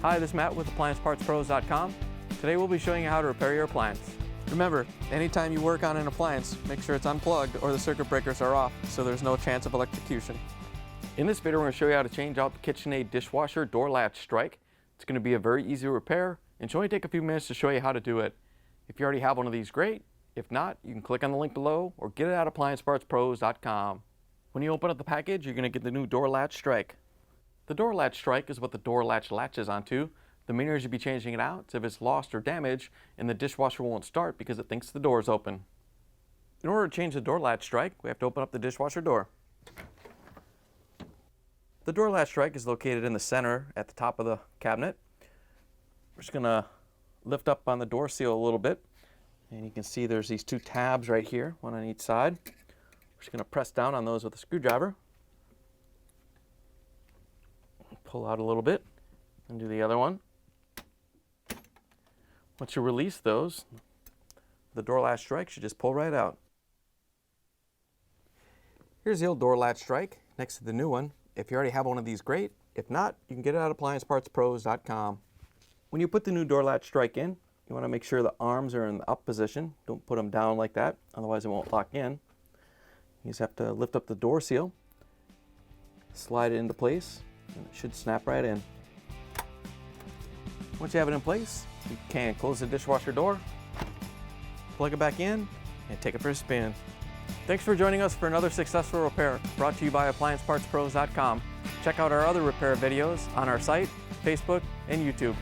Hi, this is Matt with AppliancePartsPros.com. Today we'll be showing you how to repair your appliance. Remember, anytime you work on an appliance, make sure it's unplugged or the circuit breakers are off so there's no chance of electrocution. In this video, we're going to show you how to change out the KitchenAid Dishwasher Door Latch Strike. It's going to be a very easy repair and should only take a few minutes to show you how to do it. If you already have one of these, great. If not, you can click on the link below or get it at AppliancePartsPros.com. When you open up the package, you're going to get the new Door Latch Strike. The Door Latch Strike is what the door latch latches onto. The main reason you'll be changing it out is if it's lost or damaged and the dishwasher won't start because it thinks the door is open. In order to change the Door Latch Strike, we have to open up the dishwasher door. The Door Latch Strike is located in the center at the top of the cabinet. We're just going to lift up on the door seal a little bit, and you can see there's these two tabs right here, one on each side. We're just going to press down on those with a screwdriver. Pull out a little bit and do the other one. Once you release those, the Door Latch Strike should just pull right out. Here's the old Door Latch Strike next to the new one. If you already have one of these, great. If not, you can get it at AppliancePartsPros.com. When you put the new Door Latch Strike in, you want to make sure the arms are in the up position. Don't put them down like that, otherwise it won't lock in. You just have to lift up the door seal, slide it into place, and it should snap right in. Once you have it in place, you can close the dishwasher door, plug it back in, and take it for a spin. Thanks for joining us for another successful repair brought to you by AppliancePartsPros.com. Check out our other repair videos on our site, Facebook, and YouTube.